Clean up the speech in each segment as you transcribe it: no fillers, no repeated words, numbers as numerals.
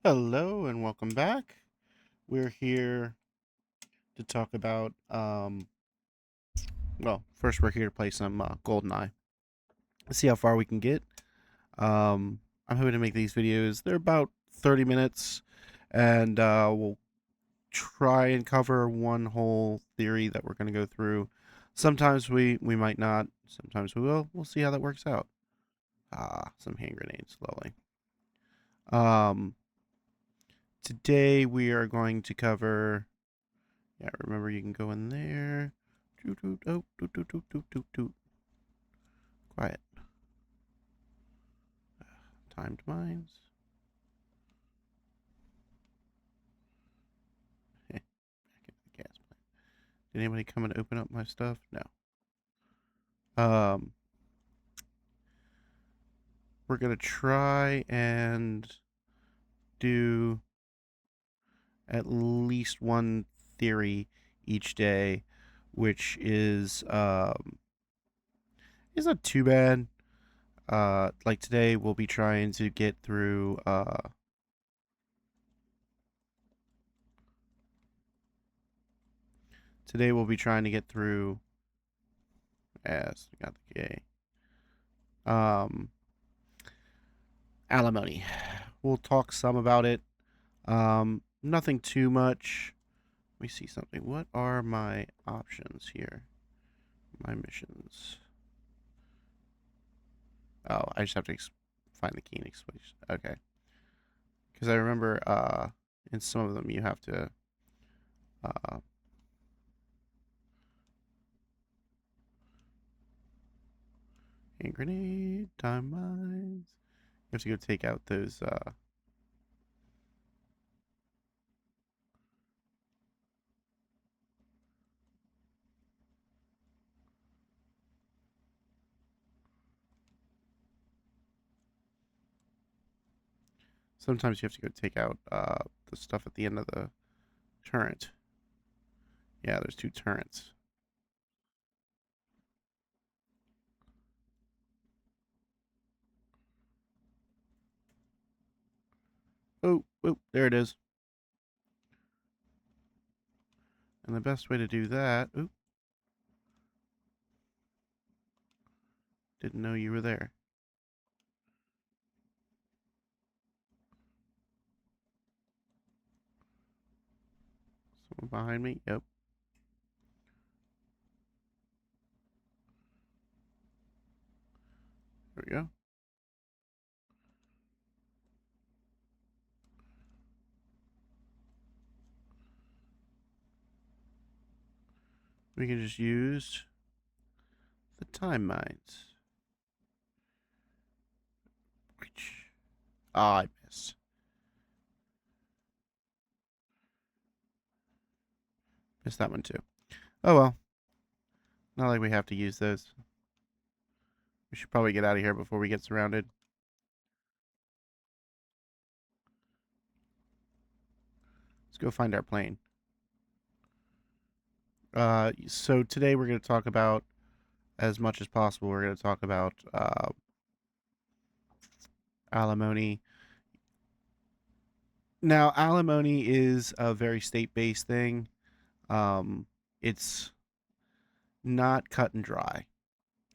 Hello and welcome back. We're here to talk about, first we're here to play some Goldeneye. Let's see how far we can get. I'm hoping to make these videos. They're about 30 minutes, and we'll try and cover one whole theory that we're going to go through. Sometimes we might not. Sometimes we will. We'll see how that works out. Some hand grenades, lovely. Um, Today we are going to cover. Yeah, remember you can go in there. Toot toot oh toot toot toot toot toot toot. Quiet. Timed mines. Back into the gas plant. Did anybody come and open up my stuff? No. Um, we're gonna try and do at least one theory each day, which is not too bad. Like today we'll be trying to get through today we'll be trying to get through as I got the K. Alimony. We'll talk some about it. Nothing too much. Let me see something. What are my options here? My missions. Oh, I just have to find the key and explain. Okay. Because I remember in some of them you have to uh, hand grenade, time mines. You have to go take out those sometimes you have to go take out the stuff at the end of the turret. Yeah, there's two turrets. Oh, oh, there it is. And the best way to do that, oop, didn't know you were there. Someone behind me? Yep. There we go. We can just use the time mines. Ah, I missed. Missed that one too. Oh well. Not like we have to use those. We should probably get out of here before we get surrounded. Let's go find our plane. So today we're going to talk about, as much as possible, we're going to talk about alimony. Now, alimony is a very state-based thing. It's not cut and dry,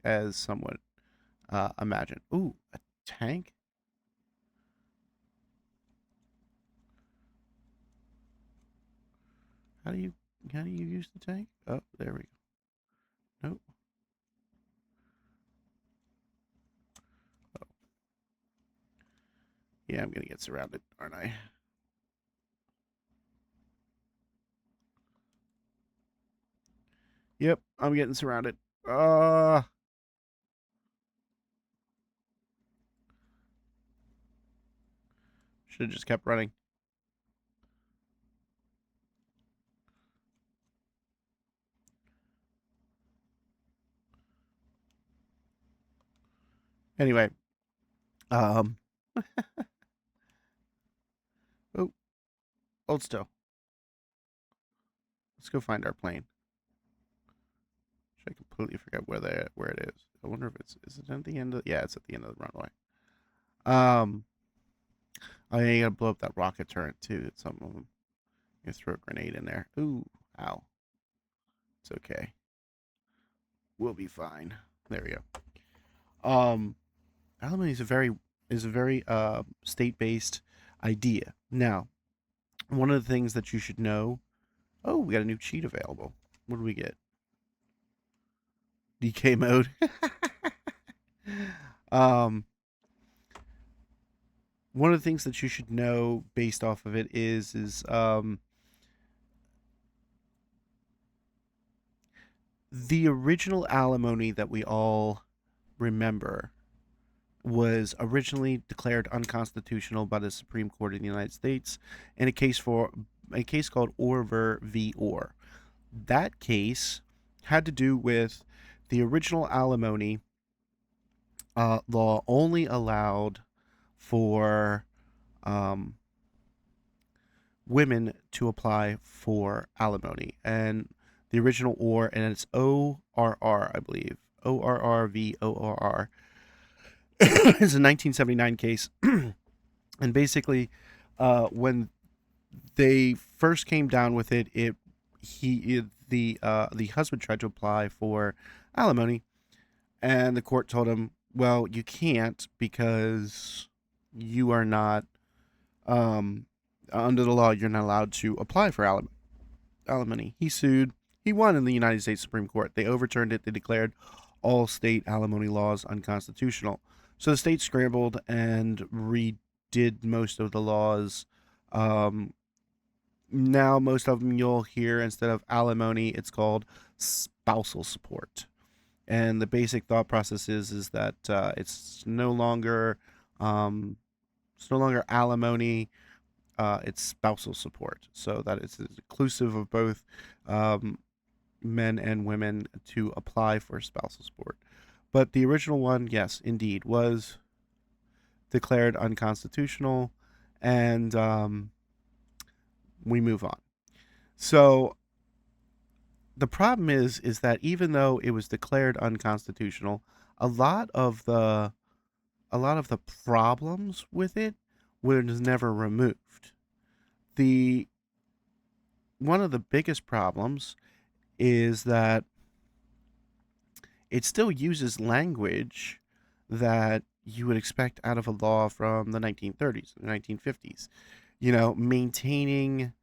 as some would imagine. Ooh, a tank? How do you use the tank? Oh, there we go. Nope. Oh. Yeah, I'm gonna get surrounded, aren't I? Yep, I'm getting surrounded. Should have just kept running. Anyway, um, oh, hold still. Let's go find our plane. I completely forget where it is. I wonder if is it at the end of, yeah, it's at the end of the runway. Um, Oh, yeah, you gotta blow up that rocket turret too. Some of them. You throw a grenade in there. Ooh, ow. It's okay. We'll be fine. There we go. Alimony is a very state based idea. Now, one of the things that you should know. Oh, we got a new cheat available. What do we get? DK mode. um, One of the things that you should know based off of it is the original alimony that we all remember was originally declared unconstitutional by the Supreme Court of the United States in a case called Orver v. Orr. That case had to do with the original alimony law only allowed for um, women to apply for alimony, and the original Orr, and it's ORR, I believe, ORR v. ORR. It's a 1979 case, and basically, when they first came down with it, the husband tried to apply for alimony, and the court told him, "Well, you can't because you are not under the law. You're not allowed to apply for alimony." He sued. He won in the United States Supreme Court. They overturned it. They declared all state alimony laws unconstitutional. So the state scrambled and redid most of the laws. Um, Now, most of them you'll hear instead of alimony, it's called spousal support. And the basic thought process is that um, it's no longer alimony. It's spousal support, so that it's inclusive of both um, men and women to apply for spousal support. But the original one, yes, indeed, was declared unconstitutional, and we move on. So the problem is that even though it was declared unconstitutional, a lot of the a lot of the problems with it was never removed. The One of the biggest problems is that it still uses language that you would expect out of a law from the 1930s, the 1950s. You know, maintaining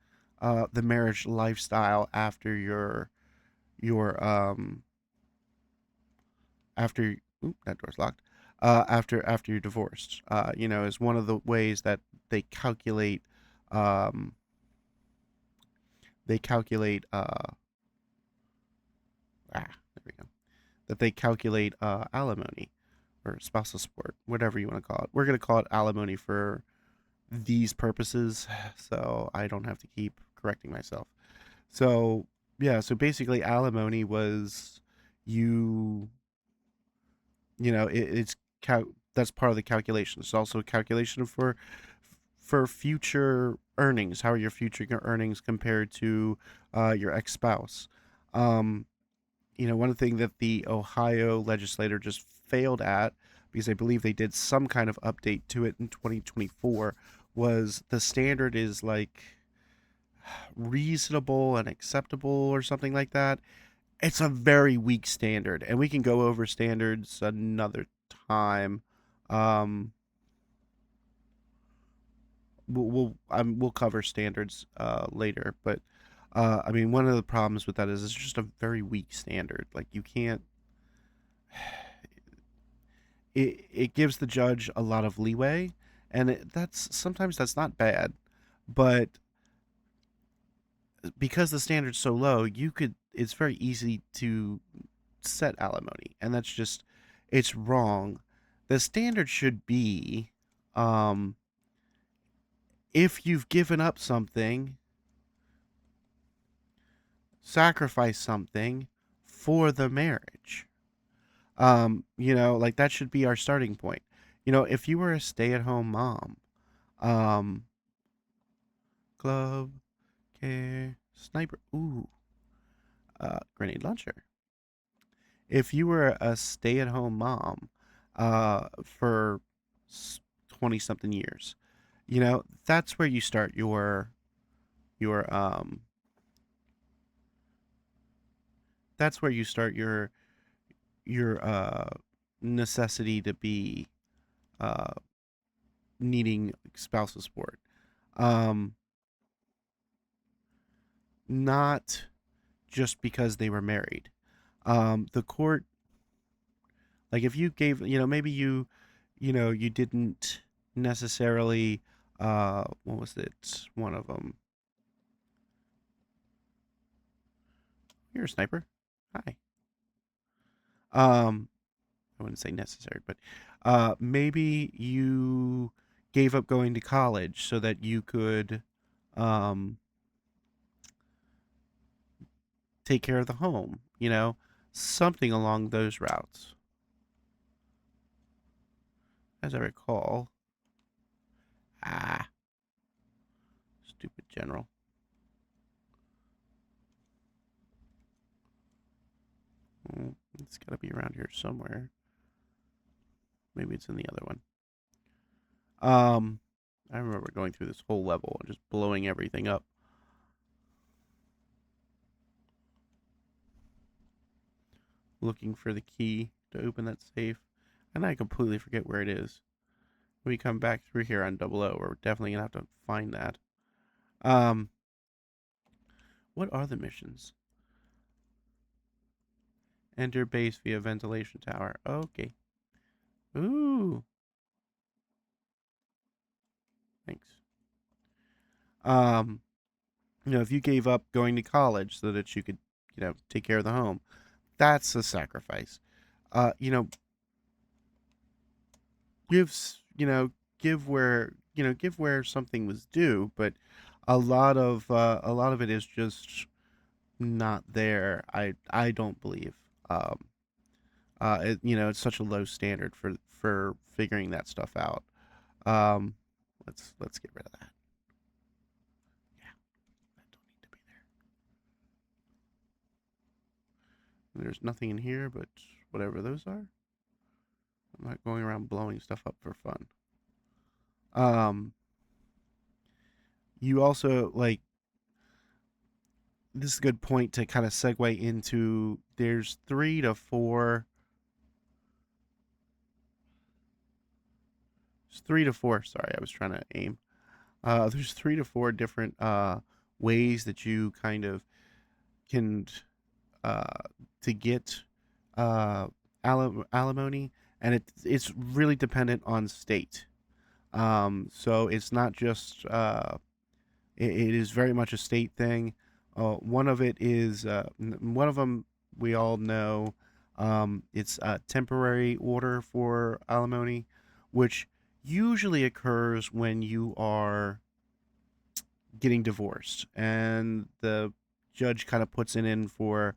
the marriage lifestyle after your after oop, that door's locked. After you're divorced, you know, is one of the ways that they calculate um, they calculate there we go, that they calculate alimony or spousal support, whatever you want to call it. We're going to call it alimony for these purposes, so I don't have to keep correcting myself. So, yeah, so basically alimony was you you know, that's part of the calculation. It's also a calculation for future earnings. How are your future earnings compared to your ex-spouse? Um, you know, one thing that the Ohio legislator just failed at, because I believe they did some kind of update to it in 2024, was the standard is like reasonable and acceptable or something like that. It's a very weak standard, and we can go over standards another time. Um, we'll cover standards later, but I mean, one of the problems with that is it's just a very weak standard. Like you can't. It gives the judge a lot of leeway, and that's sometimes that's not bad, but because the standard's so low, it's very easy to set alimony, and that's just it's wrong. The standard should be um if you've given up something, sacrifice something for the marriage. You know, like that should be our starting point. You know, if you were a stay-at-home mom, um glove, care, sniper, ooh, grenade launcher. If you were a stay-at-home mom for 20 something years, You know, that's where you start your that's where you start your necessity to be uh needing spousal support. Um Not just because they were married. The court, like if you gave, maybe you didn't necessarily, what was it? One of them. You're a sniper. Hi. Um, I wouldn't say necessary, but maybe you gave up going to college so that you could um, take care of the home, something along those routes, as I recall. Ah, stupid general. It's got to be around here somewhere. Maybe it's in the other one. I remember going through this whole level and just blowing everything up. Looking for the key to open that safe. And I completely forget where it is. When we come back through here on Double O, we're definitely going to have to find that. Um, what are the missions? Enter base via ventilation tower. Okay. Ooh. Thanks. Um, if you gave up going to college so that you could, take care of the home, that's a sacrifice. Uh, you know, gives give where something was due, but a lot of it is just not there. I don't believe. It's such a low standard for figuring that stuff out. Um, let's get rid of that. Yeah, that don't need to be there. There's nothing in here but whatever those are. I'm not going around blowing stuff up for fun. Um, you also like this is a good point to kind of segue into there's 3 to 4. Sorry, I was trying to aim. There's 3 to 4 different ways that you kind of can uh, to get uh, alimony, and it's really dependent on state. So it's not just it is very much a state thing. One of it is one of them we all know. It's a temporary order for alimony, which usually occurs when you are getting divorced, and the judge kind of puts it in for.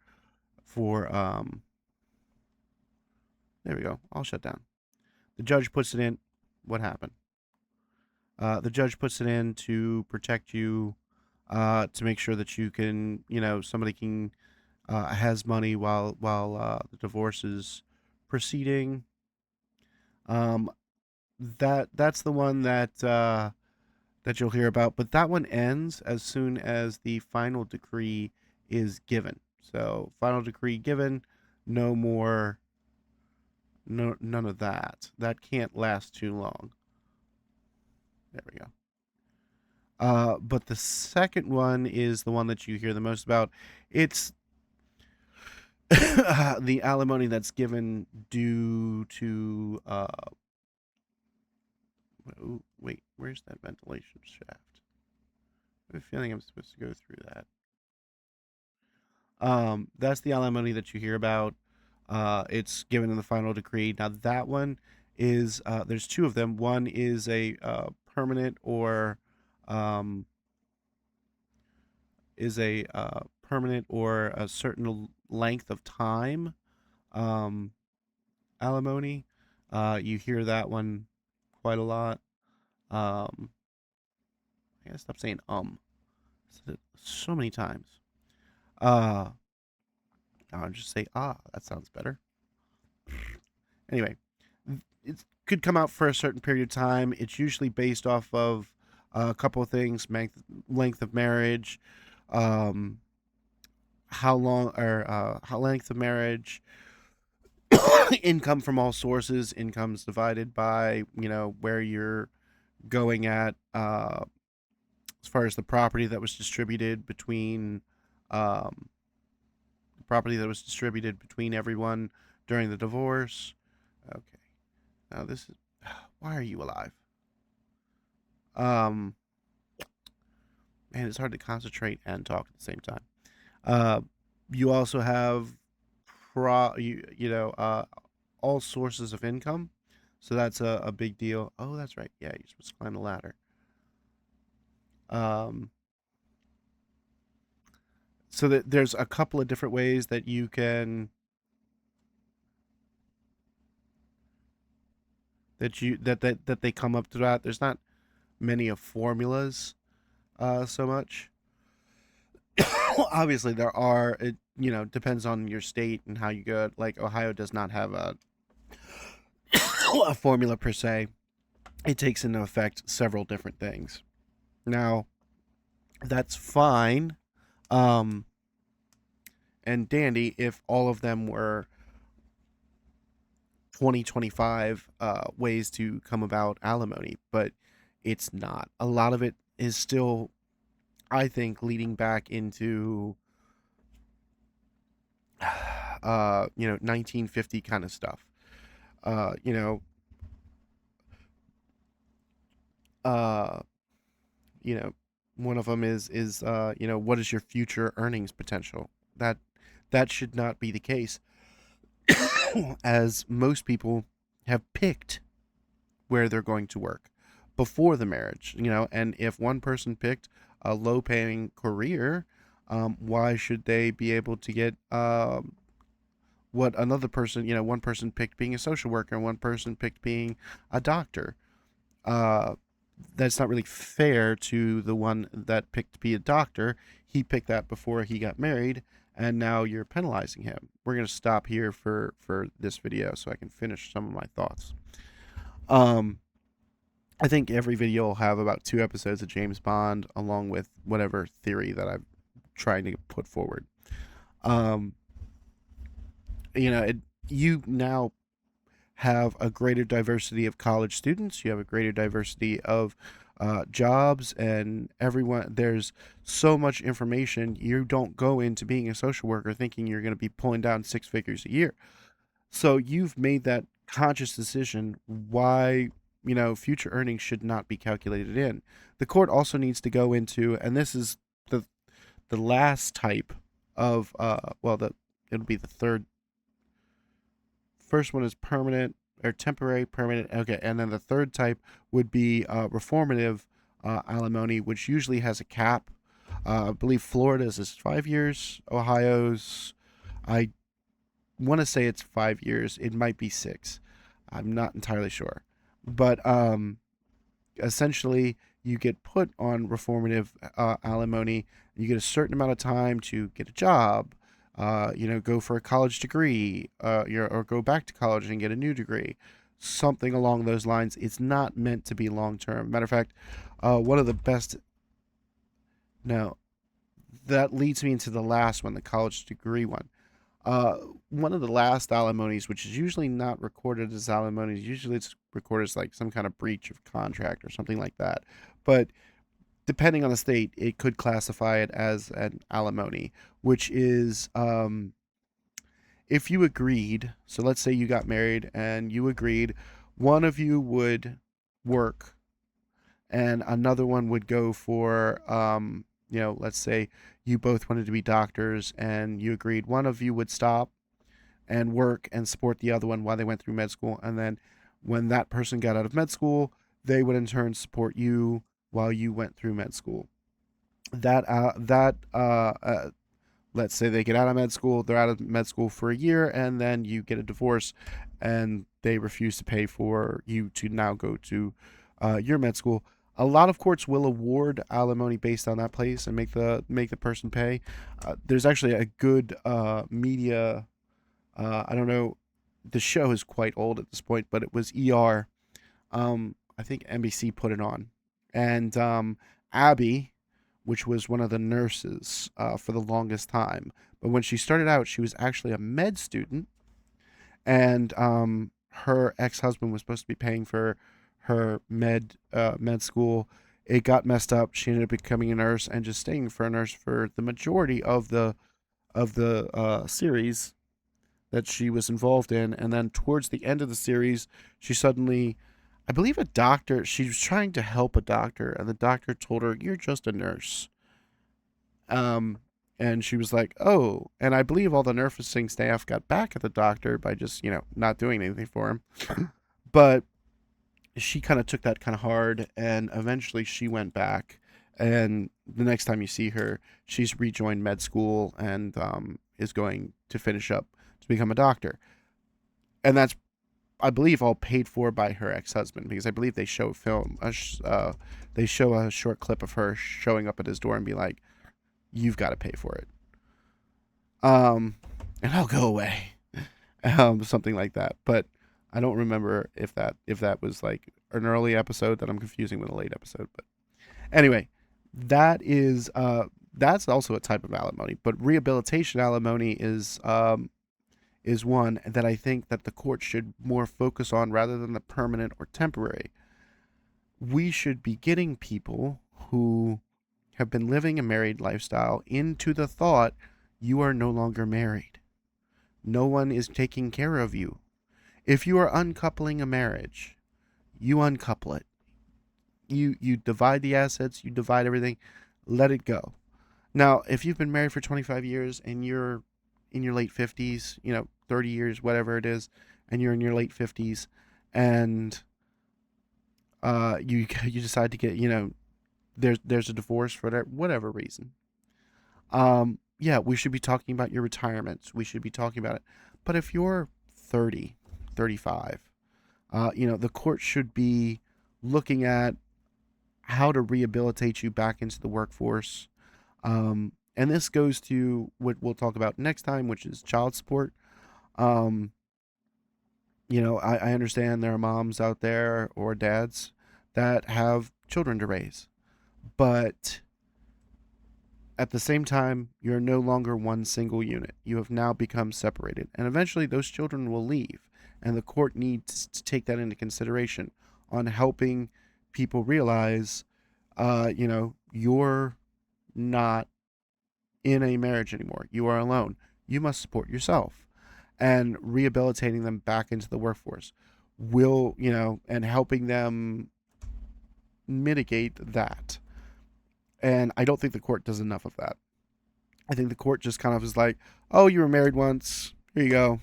There we go. I'll shut down. The judge puts it in. What happened? The judge puts it in to protect you, to make sure that you can, somebody can has money while the divorce is proceeding. Um, that's the one that you'll hear about, but that one ends as soon as the final decree is given. So final decree given, no more, no none of that. That can't last too long. There we go. But the second one is the one that you hear the most about. It's the alimony that's given due to oh, wait, where's that ventilation shaft? I have a feeling I'm supposed to go through that. That's the alimony that you hear about. It's given in the final decree. Now that one is there's 2 of them. One is a permanent or um, permanent or a certain length of time um, alimony. You hear that one quite a lot. Um, I gotta stop saying so many times. Uh, I'll just say That sounds better. Anyway, it could come out for a certain period of time. It's usually based off of A couple of things: length of marriage, um, how long or how length of marriage, income from all sources, incomes divided by where you're going at, as far as the property that was distributed between um, everyone during the divorce. Okay, now this is why are you alive? Um, Man, it's hard to concentrate and talk at the same time. Uh, you also have all sources of income, so that's a big deal. Oh, that's right. Yeah, you're supposed to climb the ladder. Um, so that there's a couple of different ways that you can that they come up to that. There's not many of formulas so much. Obviously, there are. It depends on your state and how you go. Like Ohio does not have a formula per se. It takes into effect several different things. Now, that's fine um, and dandy if all of them were 2025 ways to come about alimony, but it's not. A lot of it is still, I think, leading back into 1950 kind of stuff. Uh, you know, uh, you know, One of them is what is your future earnings potential? That that should not be the case, as most people have picked where they're going to work before the marriage. And if one person picked a low-paying career, why should they be able to get what another person? One person picked being a social worker, and one person picked being a doctor. Uh, that's not really fair to the one that picked to be a doctor. He picked that before he got married, and now you're penalizing him. We're going to stop here for this video so I can finish some of my thoughts. Um, I think every video will have about 2 episodes of James Bond, along with whatever theory that I'm trying to put forward. Um, you now have a greater diversity of college students. You have a greater diversity of jobs, and everyone. There's so much information. You don't go into being a social worker thinking you're going to be pulling down 6 figures a year. So you've made that conscious decision why future earnings should not be calculated in. The court also needs to go into, and this is the last type of it'll be the third. First one is permanent or temporary, permanent. Okay, and then the third type would be reformative alimony, which usually has a cap. I believe Florida's is 5 years. Ohio's, I want to say it's 5 years. It might be 6. I'm not entirely sure, but essentially you get put on reformative alimony. You get a certain amount of time to get a job, go for a college degree, or go back to college and get a new degree, something along those lines. It's not meant to be long term. Matter of fact, one of the best. No, that leads me into the last one, the college degree one. Uh, One of the last alimonies, which is usually not recorded as alimonies, usually it's recorded as like some kind of breach of contract or something like that. But depending on the state, it could classify it as an alimony, which is if you agreed. So let's say you got married and you agreed, one of you would work and another one would go for let's say you both wanted to be doctors and you agreed one of you would stop and work and support the other one while they went through med school, and then when that person got out of med school, they would in turn support you while you went through med school. That let's say they get out of med school, they're out of med school for a year, and then you get a divorce, and they refuse to pay for you to now go to your med school. A lot of courts will award alimony based on that place and make the person pay. There's actually a good media. I don't know. The show is quite old at this point, but it was ER. I think NBC put it on. And Abby, which was one of the nurses for the longest time. But when she started out, she was actually a med student, and her ex-husband was supposed to be paying for her med school. It got messed up. She ended up becoming a nurse and just staying for a nurse for the majority of the series that she was involved in. And then towards the end of the series, she suddenly, I believe a doctor, she was trying to help a doctor, and the doctor told her, "You're just a nurse." Um, and she was like, "Oh," and I believe all the nursing staff got back at the doctor by just, not doing anything for him. But she kind of took that kind of hard, and eventually she went back. And the next time you see her, she's rejoined med school and is going to finish up to become a doctor. And that's, I believe, all paid for by her ex-husband, because I believe they show they show a short clip of her showing up at his door and be like, "You've got to pay for it, and I'll go away," something like that. But I don't remember if that was like an early episode that I'm confusing with a late episode. But anyway, that that's also a type of alimony. But rehabilitation alimony is one that I think that the court should more focus on rather than the permanent or temporary. We should be getting people who have been living a married lifestyle into the thought, you are no longer married. No one is taking care of you. If you are uncoupling a marriage, you uncouple it. You divide the assets, you divide everything, let it go. Now, if you've been married for 25 years and you're in your late 50s, 30 years, whatever it is, and you're in your late 50s, and you decide to get, there's a divorce for whatever reason. Yeah, we should be talking about your retirements. We should be talking about it. But if you're 30, 35, the court should be looking at how to rehabilitate you back into the workforce. And this goes to what we'll talk about next time, which is child support. Um, I understand there are moms out there or dads that have children to raise, but at the same time, you're no longer one single unit. You have now become separated, and eventually those children will leave, and the court needs to take that into consideration on helping people realize, you're not in a marriage anymore. You are alone. You must support yourself, and rehabilitating them back into the workforce will, and helping them mitigate that. And I don't think the court does enough of that. I think the court just kind of is like, "Oh, you were married once. Here you go.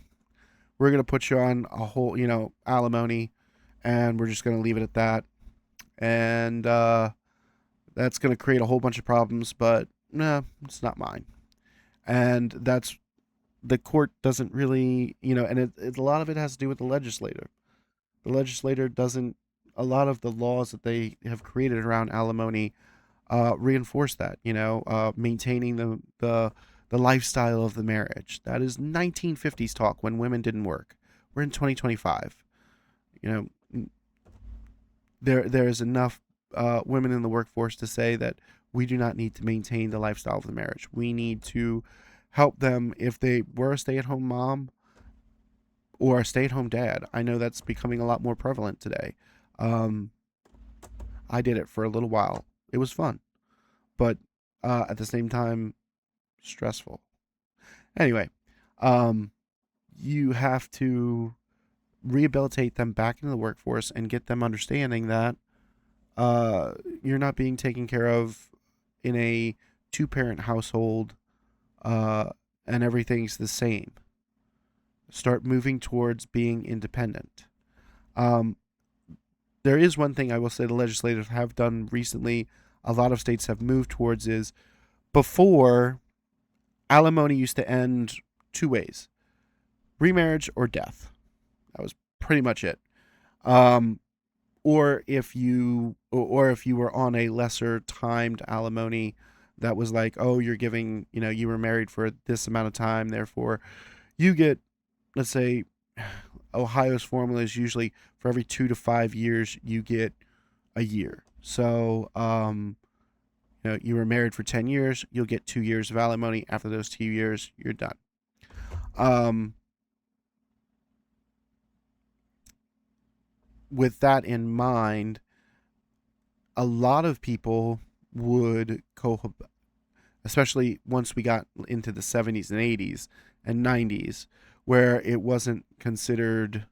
We're going to put you on a whole, alimony, and we're just going to leave it at that." And that's going to create a whole bunch of problems, but nah, it's not mine. And that's, the court doesn't really, and a lot of it has to do with the legislator. The legislator doesn't, a lot of the laws that they have created around alimony reinforce that, maintaining the lifestyle of the marriage. That is 1950s talk when women didn't work. We're in 2025. You know, there is enough women in the workforce to say that we do not need to maintain the lifestyle of the marriage. We need to help them if they were a stay-at-home mom or a stay-at-home dad. I know that's becoming a lot more prevalent today. Um, I did it for a little while. It was fun, but at the same time, stressful. Anyway, um, you have to rehabilitate them back into the workforce and get them understanding that you're not being taken care of in a two-parent household, and everything's the same. Start moving towards being independent. Um, there is one thing I will say the legislators have done recently, a lot of states have moved towards, is before, alimony used to end two ways: remarriage or death. That was pretty much it. Um, or if you were on a lesser timed alimony that was like, oh, you're giving, you were married for this amount of time, therefore you get, let's say, Ohio's formula is usually for every 2 to 5 years you get a year. So, you were married for 10 years, you'll get 2 years of alimony. After those 2 years, you're done. With that in mind, a lot of people would especially once we got into the 70s and 80s and 90s, where it wasn't considered.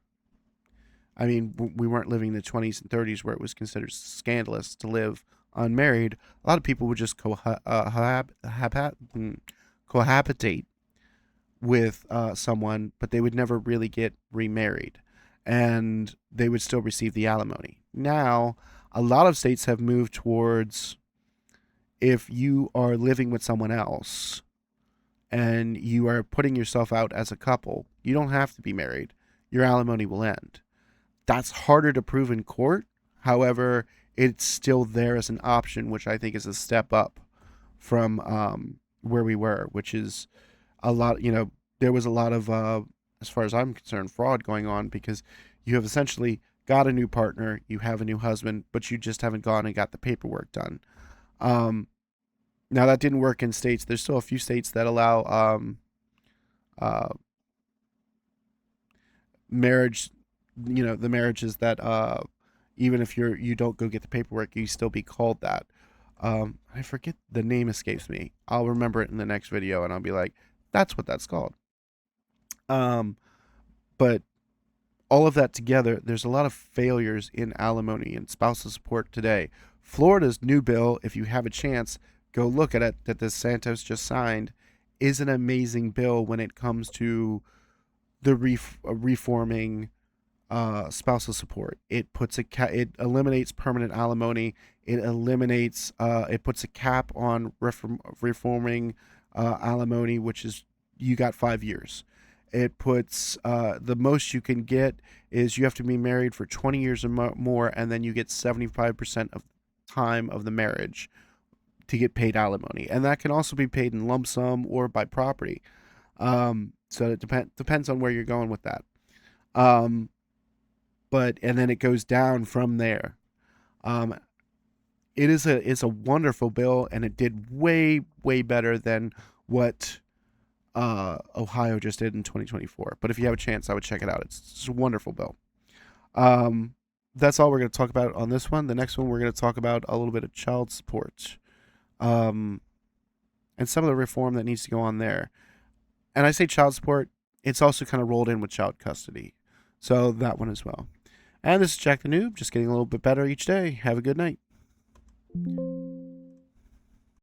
I mean, we weren't living in the 20s and 30s where it was considered scandalous to live unmarried. A lot of people would just cohabitate with someone, but they would never really get remarried, and they would still receive the alimony. Now, a lot of states have moved towards, if you are living with someone else and you are putting yourself out as a couple, you don't have to be married. Your alimony will end. That's harder to prove in court. However, it's still there as an option, which I think is a step up from where we were, which is a lot. There was a lot of, as far as I'm concerned, fraud going on, because you have essentially got a new partner, you have a new husband, but you just haven't gone and got the paperwork done. Now, that didn't work in states. There's still a few states that allow marriage. The marriages that even if you don't go get the paperwork, you still be called that. I forget, the name escapes me. I'll remember it in the next video, and I'll be like, that's what that's called. But all of that together, there's a lot of failures in alimony and spousal support today. Florida's new bill, if you have a chance, go look at it, that the Santos just signed, is an amazing bill when it comes to the reforming spousal support. It puts it eliminates permanent alimony. It eliminates. It puts a cap on reforming alimony, which is, you got 5 years. It puts the most you can get is you have to be married for 20 years or more, and then you get 75% of time of the marriage to get paid alimony, and that can also be paid in lump sum or by property. So it depends on where you're going with that. But and then it goes down from there. It's a wonderful bill, and it did way better than what Ohio just did in 2024. But if you have a chance, I would check it out. It's a wonderful bill. That's all we're going to talk about on this one. The next one, we're going to talk about a little bit of child support, and some of the reform that needs to go on there. And I say child support, it's also kind of rolled in with child custody. So that one as well. And this is Jack the Noob, just getting a little bit better each day. Have a good night.